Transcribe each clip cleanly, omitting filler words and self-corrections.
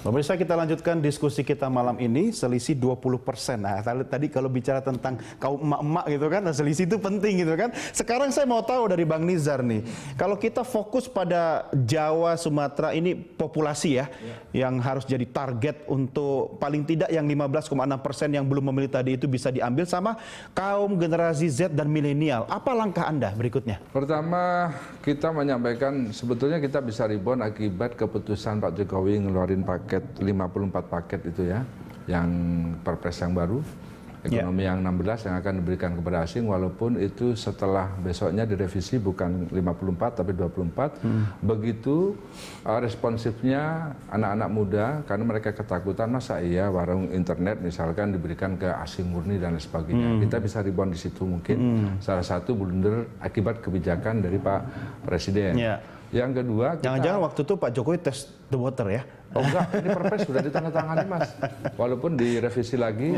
Pemirsa, kita lanjutkan diskusi kita malam ini, selisih 20%. Nah, tadi kalau bicara tentang kaum emak-emak gitu kan, selisih itu penting gitu kan. Sekarang saya mau tahu dari Bang Nizar nih, kalau kita fokus pada Jawa, Sumatera ini populasi ya, yang harus jadi target untuk paling tidak yang 15,6% yang belum memilih tadi itu bisa diambil sama kaum generasi Z dan milenial. Apa langkah Anda berikutnya? Pertama, kita menyampaikan sebetulnya kita bisa rebound akibat keputusan Pak Jokowi ngeluarin paket 54 paket itu ya, yang perpres yang baru, ekonomi yang 16 yang akan diberikan kepada asing, walaupun itu setelah besoknya direvisi bukan 54 tapi 24. Begitu responsifnya anak-anak muda, karena mereka ketakutan masa iya warung internet misalkan diberikan ke asing murni dan lain sebagainya. Kita bisa rebound di situ mungkin. Salah satu blunder akibat kebijakan dari Pak Presiden. Yang kedua, jangan-jangan waktu itu Pak Jokowi test the water ya? Oh enggak, ini perpres sudah ditandatangani Mas. Walaupun direvisi lagi,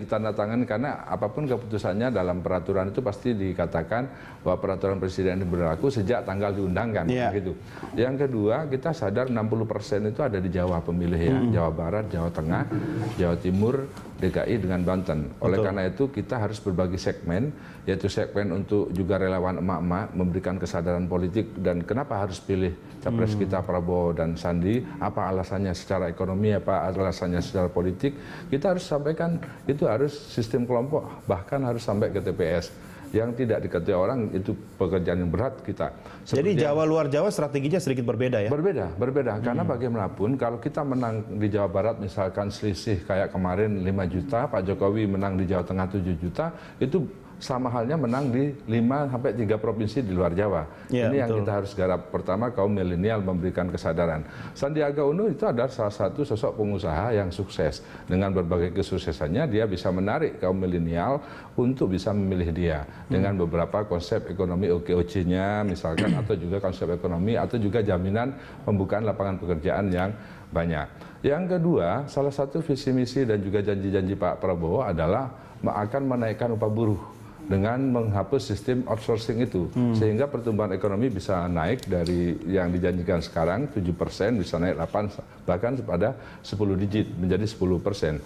ditandatangani, karena apapun keputusannya dalam peraturan itu pasti dikatakan bahwa peraturan presiden ini berlaku sejak tanggal diundangkan. Gitu. Yang kedua, kita sadar 60% itu ada di Jawa pemilih ya, Jawa Barat, Jawa Tengah, Jawa Timur, DKI dengan Banten. Oleh karena itu kita harus berbagi segmen, yaitu segmen untuk juga relawan emak-emak, memberikan kesadaran politik dan kenapa harus pilih capres kita Prabowo dan Sandi, apa alasannya secara ekonomi, apa alasannya secara politik. Kita harus sampaikan, itu harus sistem kelompok, bahkan harus sampai ke TPS. Yang tidak diketahui orang itu pekerjaan yang berat kita. Jadi Jawa luar Jawa strateginya sedikit berbeda ya? Berbeda. Karena bagaimanapun kalau kita menang di Jawa Barat misalkan selisih kayak kemarin 5 juta, Pak Jokowi menang di Jawa Tengah 7 juta, itu sama halnya menang di 5-3 provinsi di luar Jawa. Ini yang kita harus garap. Pertama, kaum milenial memberikan kesadaran. Sandiaga Uno itu adalah salah satu sosok pengusaha yang sukses. Dengan berbagai kesuksesannya, dia bisa menarik kaum milenial untuk bisa memilih dia. Dengan beberapa konsep ekonomi OKOC-nya misalkan, atau juga konsep ekonomi, atau juga jaminan pembukaan lapangan pekerjaan yang banyak. Yang kedua, salah satu visi misi dan juga janji-janji Pak Prabowo adalah akan menaikkan upah buruh dengan menghapus sistem outsourcing itu, sehingga pertumbuhan ekonomi bisa naik dari yang dijanjikan sekarang 7%, bisa naik 8, bahkan pada 10 digit menjadi 10%.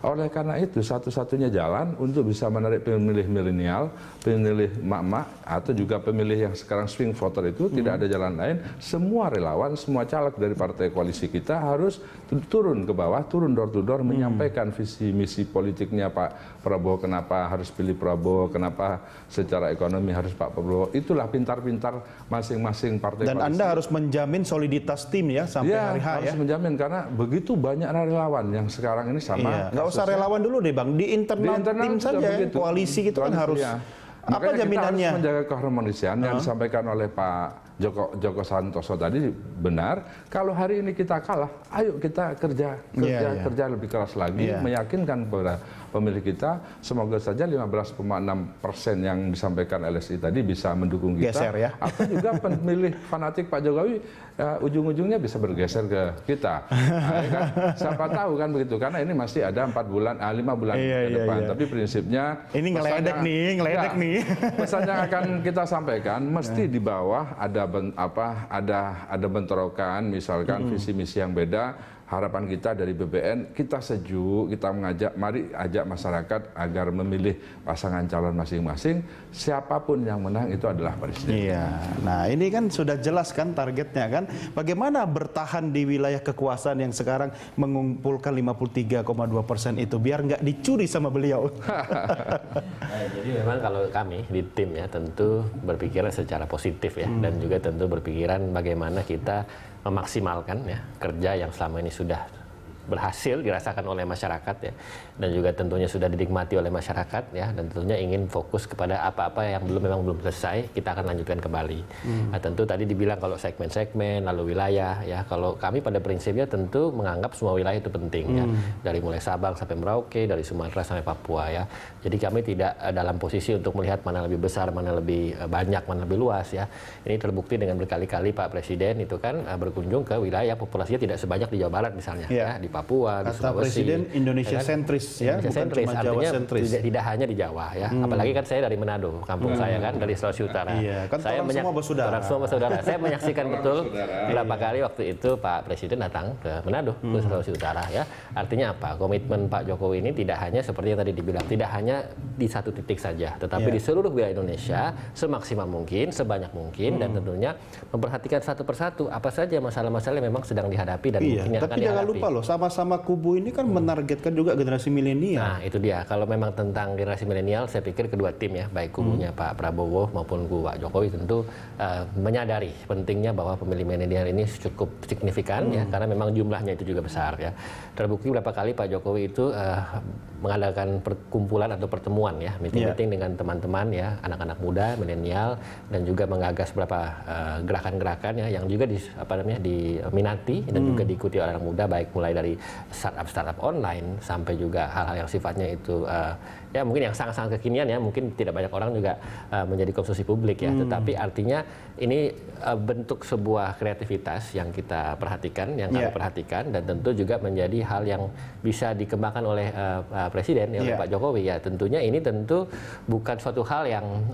Oleh karena itu, satu-satunya jalan untuk bisa menarik pemilih milenial, pemilih emak-emak, atau juga pemilih yang sekarang swing voter itu tidak ada jalan lain. Semua relawan, semua caleg dari partai koalisi kita harus turun ke bawah, turun door to door, menyampaikan visi misi politiknya Pak Prabowo, kenapa harus pilih Prabowo, kenapa secara ekonomi harus Pak Prabowo. Itulah pintar-pintar masing-masing partai dan koalisi. Anda harus menjamin soliditas tim ya sampai hari H ya? Harus menjamin, karena begitu banyak relawan yang sekarang ini sama. Nggak usah relawan dulu deh Bang, di internal tim saja ya, koalisi gitu kan harus. Apa jaminannya? Kita harus menjaga keharmonisian yang disampaikan oleh Pak Joko Santoso tadi benar. Kalau hari ini kita kalah, ayo kita kerja lebih keras lagi, meyakinkan kepada pemilih kita. Semoga saja 15,6% yang disampaikan LSI tadi bisa mendukung kita. Geser ya. Atau juga pemilih fanatik Pak Jokowi ujung-ujungnya bisa bergeser ke kita. Nah, kan? Siapa tahu kan begitu, karena ini masih ada 5 bulan ke depan. Tapi prinsipnya ini ngeledek nih. Pesan yang akan kita sampaikan mesti di bawah ada bentrokan, misalkan visi misi yang beda. Harapan kita dari BBN, kita sejuk, kita mari ajak masyarakat agar memilih pasangan calon masing-masing. Siapapun yang menang itu adalah presiden. Nah ini kan sudah jelas kan targetnya kan. Bagaimana bertahan di wilayah kekuasaan yang sekarang mengumpulkan 53,2% itu biar nggak dicuri sama beliau. Jadi memang kalau kami di tim ya tentu berpikiran secara positif ya, dan juga tentu berpikiran bagaimana kita memaksimalkan ya kerja yang selama ini sudah berhasil dirasakan oleh masyarakat ya, dan juga tentunya sudah dinikmati oleh masyarakat ya, dan tentunya ingin fokus kepada apa-apa yang memang belum selesai, kita akan lanjutkan kembali. Nah, tentu tadi dibilang kalau segmen-segmen lalu wilayah ya, kalau kami pada prinsipnya tentu menganggap semua wilayah itu penting ya, dari mulai Sabang sampai Merauke, dari Sumatera sampai Papua ya. Jadi kami tidak dalam posisi untuk melihat mana lebih besar, mana lebih banyak, mana lebih luas ya. Ini terbukti dengan berkali-kali Pak Presiden itu kan berkunjung ke wilayah yang populasinya tidak sebanyak di Jawa Barat misalnya, ya, di Papua, di Sulawesi. Presiden Indonesia sentris ya, Indonesia bukan sentris, cuma Jawa artinya sentris. Tidak hanya di Jawa ya. Apalagi kan saya dari Manado, kampung saya kan dari Sulawesi Utara. Iya, kan saya semua bersaudara. Orang semua bersaudara. Saya menyaksikan betul berapa kali waktu itu Pak Presiden datang ke Manado, ke Sulawesi Utara ya. Artinya apa? Komitmen Pak Jokowi ini tidak hanya seperti yang tadi dibilang, tidak hanya di satu titik saja, tetapi di seluruh wilayah Indonesia semaksimal mungkin, sebanyak mungkin, dan tentunya memperhatikan satu persatu apa saja masalah-masalah yang memang sedang dihadapi dan mungkin yang akan tapi jangan dihadapi. lupa loh, sama-sama kubu ini kan menargetkan juga generasi milenial. Nah itu dia, kalau memang tentang generasi milenial, saya pikir kedua tim ya, baik kubunya Pak Prabowo maupun kubu Pak Jokowi tentu menyadari pentingnya bahwa pemilih milenial ini cukup signifikan ya, karena memang jumlahnya itu juga besar ya. Terbukti berapa kali Pak Jokowi itu mengadakan perkumpulan atau pertemuan ya, meeting-meeting dengan teman-teman ya, anak-anak muda, milenial, dan juga menggagas beberapa gerakan-gerakan ya yang juga diminati dan juga diikuti oleh anak muda, baik mulai dari startup online sampai juga hal-hal yang sifatnya itu ya mungkin yang sangat-sangat kekinian ya, mungkin tidak banyak orang juga menjadi konsumsi publik ya, tetapi artinya ini bentuk sebuah kreativitas yang kita perhatikan, yang kami perhatikan, dan tentu juga menjadi hal yang bisa dikembangkan oleh Presiden, oleh Pak Jokowi ya. Tentunya ini tentu bukan suatu hal yang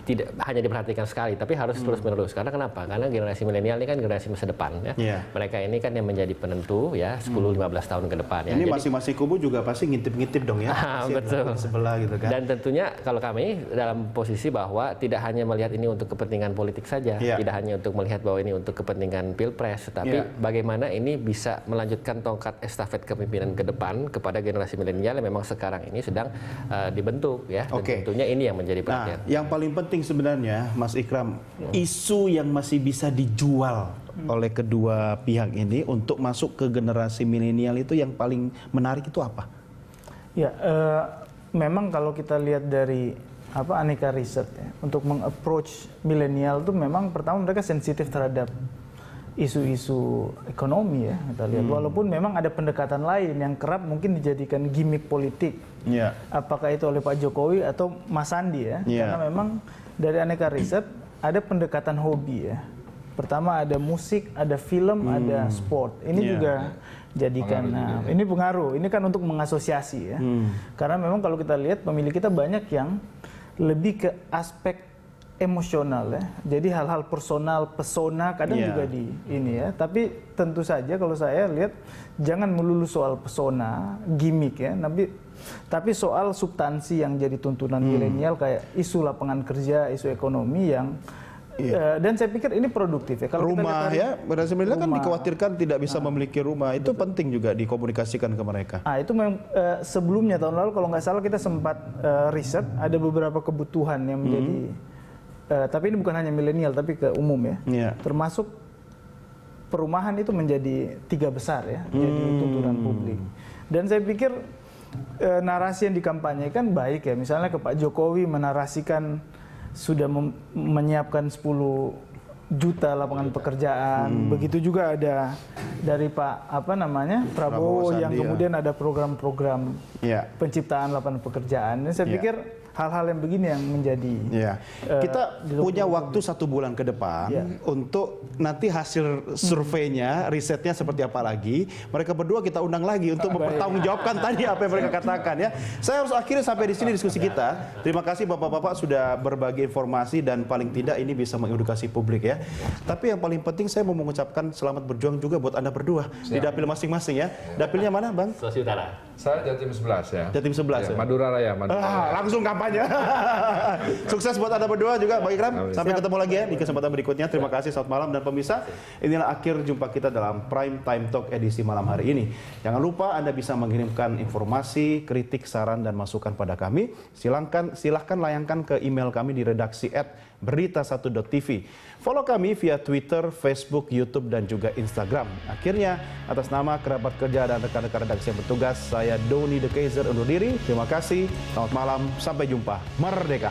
tidak hanya diperhatikan sekali, tapi harus terus-menerus. Karena kenapa? Karena generasi milenial ini kan generasi masa depan ya. Mereka ini kan yang menjadi penentu ya 10-15 tahun ke depan ya. Ini masing-masing kubu juga pasti ngintip-ngintip dong ya. Betul. Sebelah gitu kan. Dan tentunya kalau kami dalam posisi bahwa tidak hanya melihat ini untuk kepentingan politik saja, tidak hanya untuk melihat bahwa ini untuk kepentingan Pilpres, tetapi bagaimana ini bisa melanjutkan tongkat estafet kepemimpinan ke depan kepada generasi milenial yang memang sekarang ini sedang dibentuk ya. Dan tentunya ini yang menjadi perhatian. Yang paling penting sebenarnya, Mas Ikram, isu yang masih bisa dijual oleh kedua pihak ini untuk masuk ke generasi milenial itu yang paling menarik itu apa? Ya, memang kalau kita lihat dari aneka riset ya, untuk meng-approach milenial itu memang pertama mereka sensitif terhadap isu-isu ekonomi ya, kita lihat. Walaupun memang ada pendekatan lain yang kerap mungkin dijadikan gimmick politik. Apakah itu oleh Pak Jokowi atau Mas Sandi ya. Karena memang dari aneka riset ada pendekatan hobi ya. Pertama ada musik, ada film, ada sport. Ini juga jadikan, ini pengaruh. Ini kan untuk mengasosiasi ya. Karena memang kalau kita lihat pemilih kita banyak yang lebih ke aspek emosional ya. Jadi hal-hal personal, pesona kadang juga di ini ya. Tapi tentu saja kalau saya lihat jangan melulu soal pesona, gimmick ya. Tapi soal substansi yang jadi tuntunan milenial kayak isu lapangan kerja, isu ekonomi yang dan saya pikir ini produktif ya. Kalau rumah kita lihat generasi milenial kan dikhawatirkan tidak bisa memiliki rumah, itu penting juga dikomunikasikan ke mereka. Itu memang sebelumnya tahun lalu kalau nggak salah kita sempat riset ada beberapa kebutuhan yang menjadi tapi ini bukan hanya milenial tapi ke umum ya. Termasuk perumahan itu menjadi 3 besar ya, jadi tuntunan publik. Dan saya pikir narasi yang dikampanyekan baik ya, misalnya ke Pak Jokowi menarasikan sudah menyiapkan 10 juta lapangan pekerjaan, begitu juga ada dari Pak Prabowo yang kemudian ada program-program penciptaan lapangan pekerjaan. Dan saya pikir hal-hal yang begini yang menjadi kita punya waktu 1 bulan ke depan untuk nanti hasil surveinya, risetnya seperti apa lagi. Mereka berdua kita undang lagi untuk mempertanggungjawabkan tadi apa yang mereka katakan ya. Saya harus akhirnya sampai di sini diskusi kita. Terima kasih Bapak-bapak sudah berbagi informasi dan paling tidak ini bisa mengedukasi publik ya. Tapi yang paling penting saya mau mengucapkan selamat berjuang juga buat Anda berdua di dapil masing-masing ya. Dapilnya mana, Bang? Sulawesi Utara. Saya Jatim 11 ya. Jatim 11 ya. Madura Raya. Langsung kampanye. Sukses buat Anda berdua juga, Bang Ikram. Sampai ketemu lagi ya di kesempatan berikutnya. Terima kasih, selamat malam dan pemirsa. Inilah akhir jumpa kita dalam Prime Time Talk edisi malam hari ini. Jangan lupa Anda bisa mengirimkan informasi, kritik, saran dan masukan pada kami. Silahkan layangkan ke email kami di redaksi @berita1.tv. Follow kami via Twitter, Facebook, YouTube dan juga Instagram. Akhirnya atas nama kerabat kerja dan rekan-rekan redaksi yang bertugas, saya Doni The Kaiser undur diri. Terima kasih. Selamat malam. Sampai jumpa. Merdeka.